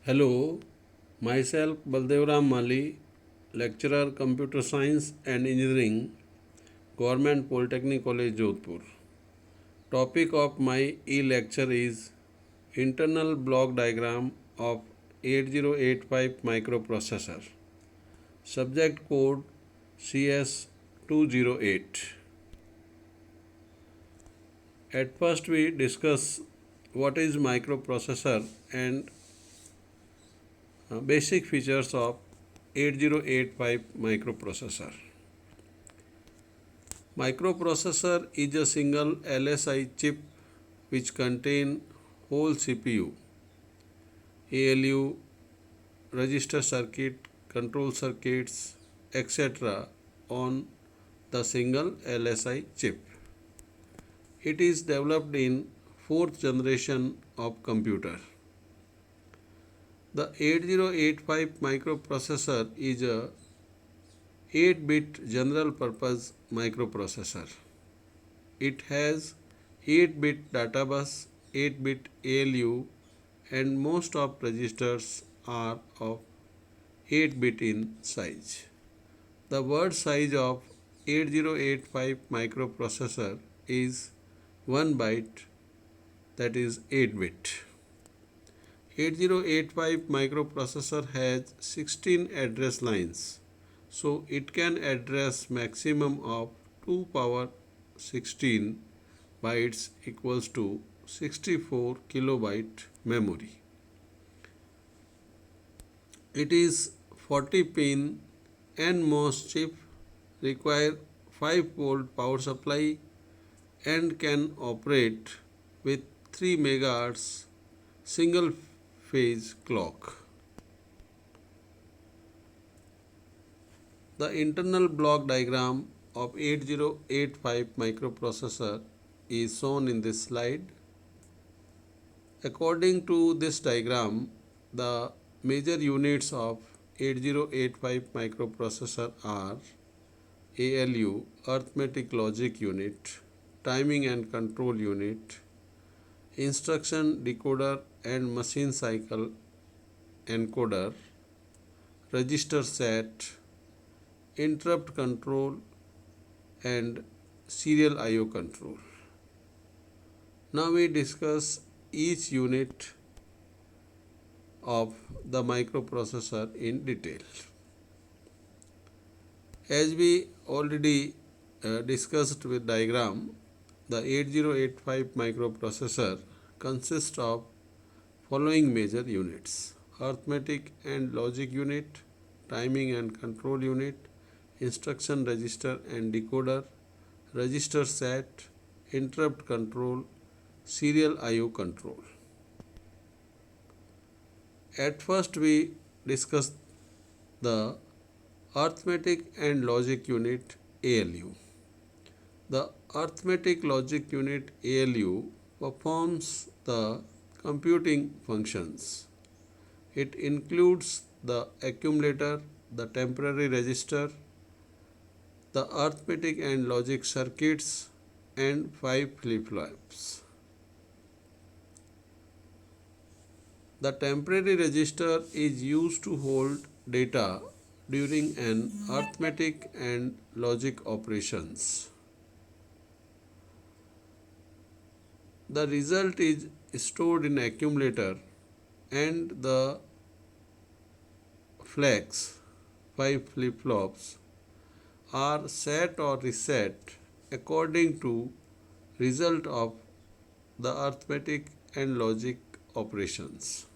Hello, myself Baldevram Mali, lecturer Computer Science and Engineering, Government Polytechnic College Jodhpur. Topic of my e-lecture is internal block diagram of 8085 microprocessor. Subject code CS208. At first we discuss what is microprocessor and basic features of 8085 microprocessor. Microprocessor is a single LSI chip which contain whole CPU, ALU, register circuit, control circuits, etc. on the single LSI chip. It is developed in fourth generation of computer. The 8085 microprocessor is a 8-bit general purpose microprocessor. It has 8-bit data bus, 8-bit ALU, and most of registers are of 8-bit in size. The word size of 8085 microprocessor is 1 byte, that is 8-bit. 8085 microprocessor has 16 address lines, so it can address maximum of 2 power 16 bytes equals to 64 kilobyte memory. It is 40 pin NMOS chip, require 5-volt power supply and can operate with 3 MHz single phase clock. The internal block diagram of 8085 microprocessor is shown in this slide. According to this diagram, the major units of 8085 microprocessor are ALU, arithmetic logic unit, timing and control unit, instruction decoder and machine cycle encoder, register set, interrupt control, and serial IO control. Now we discuss each unit of the microprocessor in detail. As we already discussed with diagram, the 8085 microprocessor consists of following major units: arithmetic and logic unit, timing and control unit, instruction register and decoder, register set, interrupt control, serial IO control. At first we discuss the arithmetic and logic unit ALU. The arithmetic logic unit ALU performs the computing functions. It includes the accumulator, the temporary register, the arithmetic and logic circuits, and 5 flip-flops. The temporary register is used to hold data during an arithmetic and logic operations. The result is stored in accumulator and the flags, 5 flip-flops, are set or reset according to result of the arithmetic and logic operations.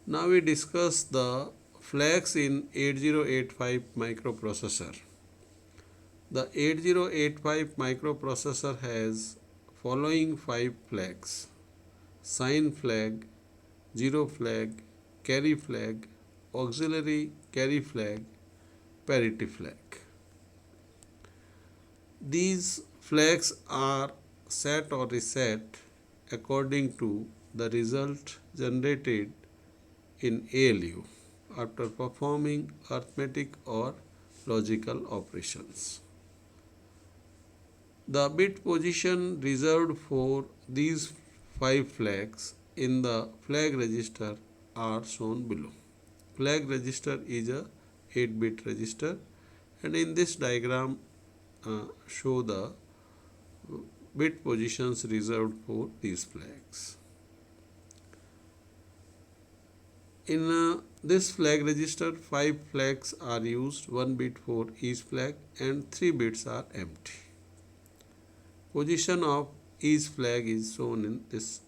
Now we discuss the flags in 8085 microprocessor. The 8085 microprocessor has following 5 flags: sign flag, zero flag, carry flag, auxiliary carry flag, parity flag. These flags are set or reset according to the result generated in ALU after performing arithmetic or logical operations. The bit position reserved for these 5 flags in the flag register are shown below. Flag register is a 8-bit register, and in this diagram show the bit positions reserved for these flags. In this flag register, 5 flags are used, 1 bit for each flag, and 3 bits are empty. Position of each flag is shown in this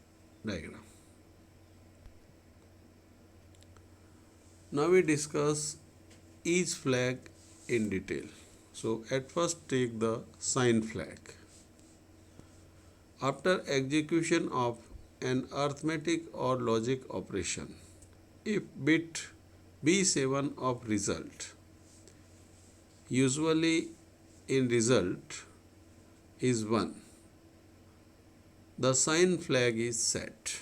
diagram. Now we discuss each flag in detail. So at first take the sign flag. After execution of an arithmetic or logic operation, if bit B7 of result, usually in result, is 1, the sign flag is set.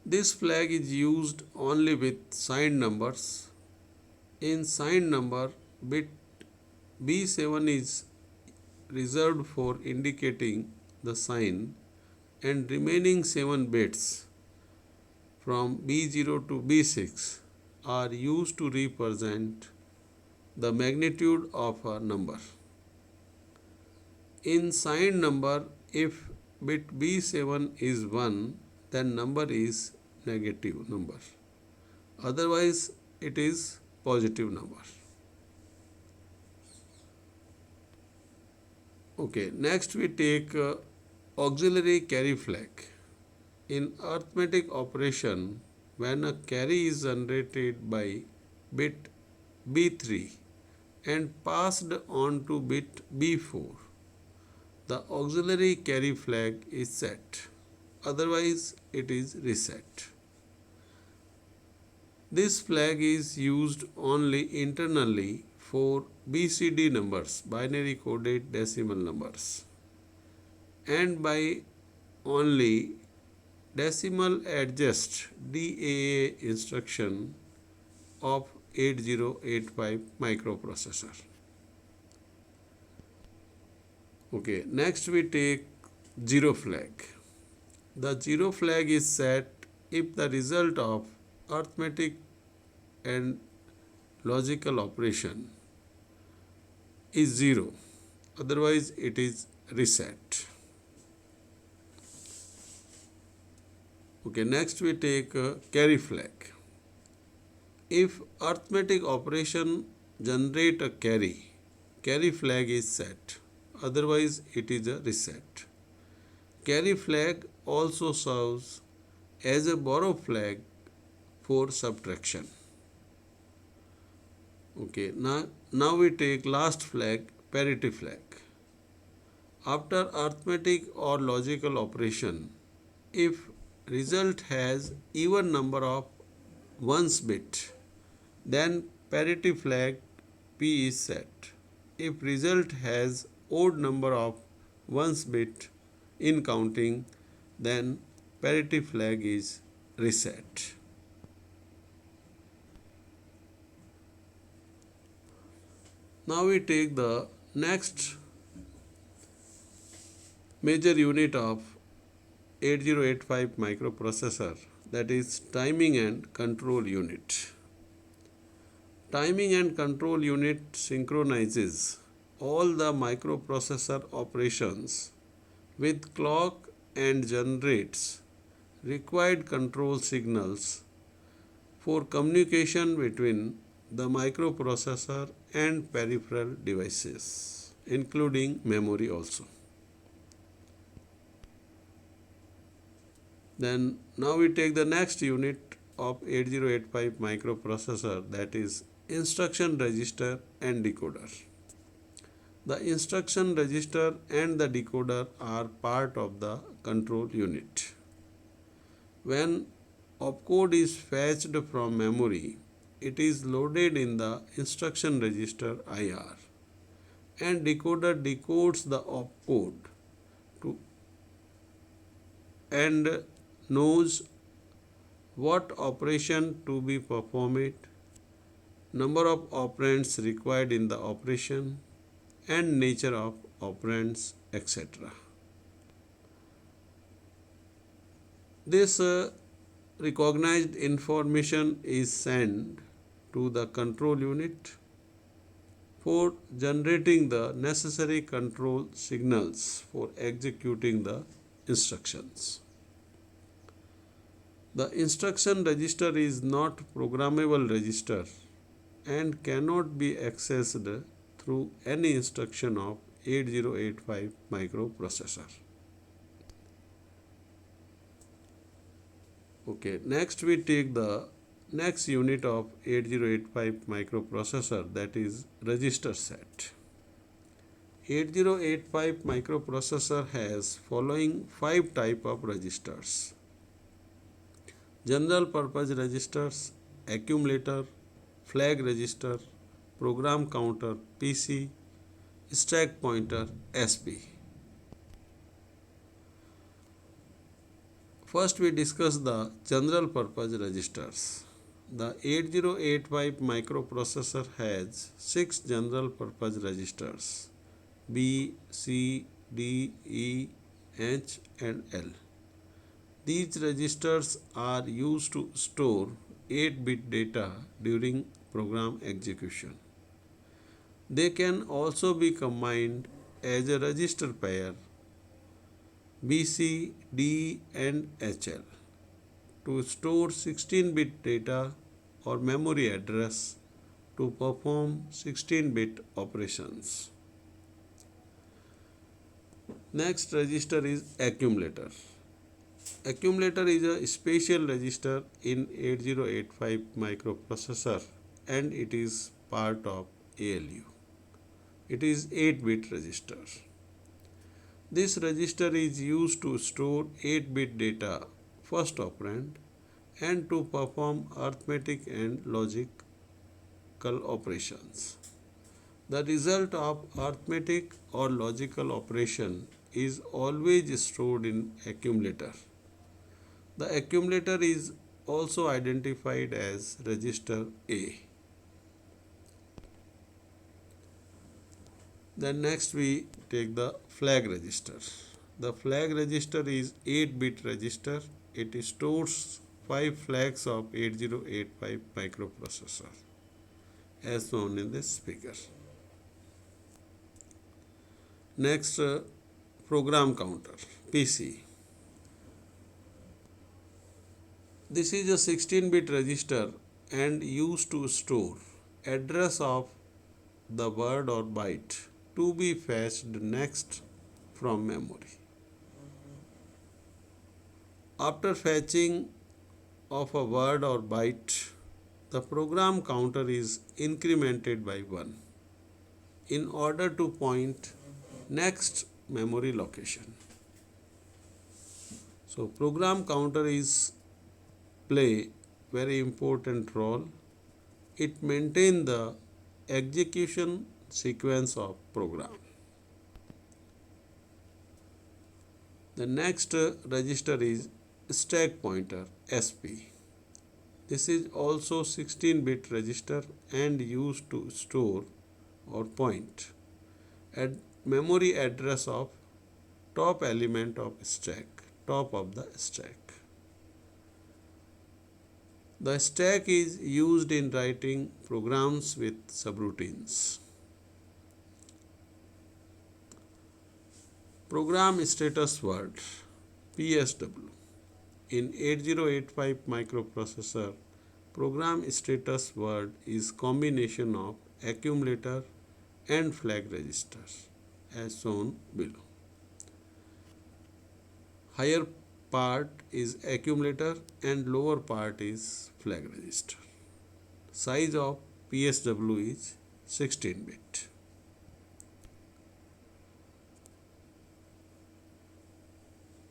This flag is used only with signed numbers. In signed number, bit B7 is reserved for indicating the sign, and remaining 7 bits from B0 to B6 are used to represent the magnitude of a number. In signed number, if bit B7 is 1, then number is negative number. Otherwise, it is positive number. Okay, next we take auxiliary carry flag. In arithmetic operation, when a carry is generated by bit B3 and passed on to bit B4, the auxiliary carry flag is set. Otherwise, it is reset. This flag is used only internally for BCD numbers, binary coded decimal numbers, and by only decimal adjust DAA instruction of 8085 microprocessor. Okay, next we take zero flag. The zero flag is set if the result of arithmetic and logical operation is 0. Otherwise, it is reset. Okay, next we take carry flag. If arithmetic operation generate a carry flag is set. Otherwise, it is a reset. Carry flag also serves as a borrow flag for subtraction. Okay, now we take last flag, parity flag. After arithmetic or logical operation, if result has even number of ones bit, then parity flag P is set. If result has odd number of ones bit in counting, then parity flag is reset. Now we take the next major unit of 8085 microprocessor, that is timing and control unit. Timing and control unit synchronizes all the microprocessor operations with clock and generates required control signals for communication between the microprocessor and peripheral devices, including memory also. Then now we take the next unit of 8085 microprocessor, that is instruction register and decoder. The instruction register and the decoder are part of the control unit. When opcode is fetched from memory, it is loaded in the instruction register IR, and decoder decodes the opcode and knows what operation to be performed, number of operands required in the operation, and nature of operands, etc. This recognized information is sent to the control unit for generating the necessary control signals for executing the instructions. The instruction register is not programmable register and cannot be accessed through any instruction of 8085 microprocessor. Okay, next we take the next unit of 8085 microprocessor, that is register set. 8085 microprocessor has following 5 type of registers: general purpose registers, accumulator, flag register, program counter PC, stack pointer SP. First we discuss the general purpose registers. The 8085 microprocessor has 6 general purpose registers: B, C, D, E, H and L. These registers are used to store 8-bit data during program execution. They can also be combined as a register pair BC, D and HL to store 16-bit data or memory address to perform 16-bit operations. Next register is accumulator. Accumulator is a special register in 8085 microprocessor and it is part of ALU. It is 8-bit register. This register is used to store 8-bit data, first operand, and to perform arithmetic and logical operations. The result of arithmetic or logical operation is always stored in accumulator. The accumulator is also identified as register A. Then next we take the flag register. The flag register is 8-bit register. It stores 5 flags of 8085 microprocessor as shown in this figure. Next, program counter PC. This is a 16-bit register and used to store address of the word or byte to be fetched next from memory. After fetching of a word or byte, the program counter is incremented by 1 in order to point next memory location. So program counter is play very important role. It maintains the execution sequence of program. The next register is stack pointer SP. This is also 16-bit register and used to store or point at memory address of top element of stack, top of the stack. The stack is used in writing programs with subroutines. Program status word PSW. In 8085 microprocessor, program status word is combination of accumulator and flag registers as shown below. Higher part is accumulator and lower part is flag register. Size of PSW is 16-bit.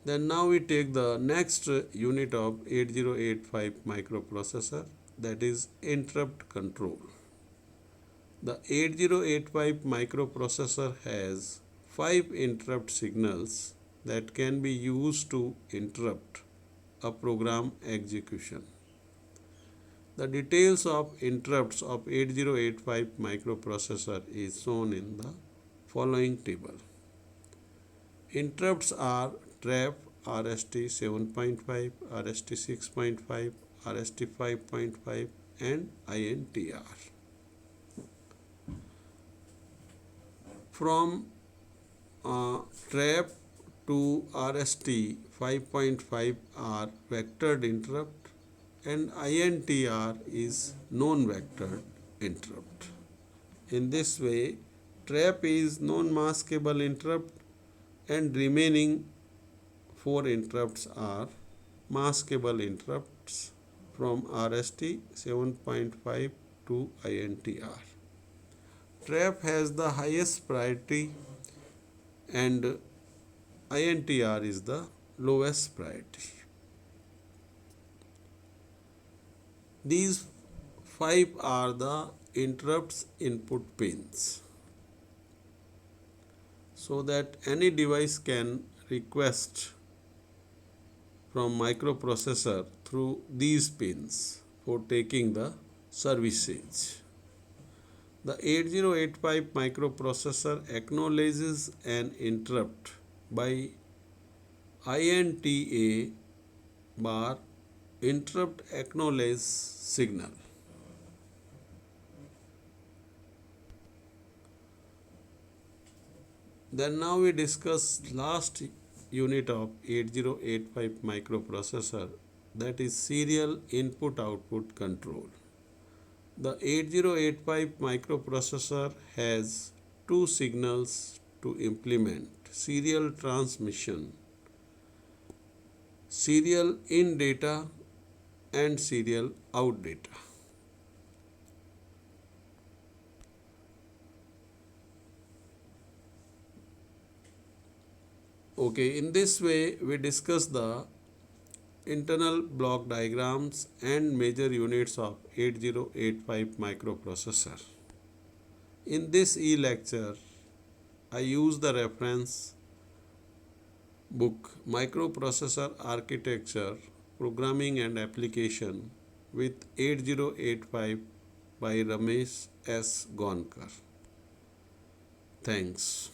Then now we take the next unit of 8085 microprocessor, that is interrupt control. The 8085 microprocessor has 5 interrupt signals that can be used to interrupt a program execution. The details of interrupts of 8085 microprocessor is shown in the following table. Interrupts are trap, RST 7.5, RST 6.5, RST 5.5 and INTR. From trap to RST 5.5 are vectored interrupt and INTR is non-vectored interrupt. In this way, trap is non-maskable interrupt and remaining 4 interrupts are maskable interrupts from RST 7.5 to INTR. Trap has the highest priority and INTR is the lowest priority. These 5 are the interrupts input pins, so that any device can request from microprocessor through these pins for taking the services. The 8085 microprocessor acknowledges an interrupt by INTA bar interrupt acknowledge signal. Then now we discuss last unit of 8085 microprocessor, that is serial input output control. The 8085 microprocessor has 2 signals to implement: serial transmission, serial in data and serial out data. Okay, in this way we discuss the internal block diagrams and major units of 8085 microprocessor. In this e-lecture, I use the reference book Microprocessor Architecture, Programming and Application with 8085 by Ramesh S. Gonkar. Thanks.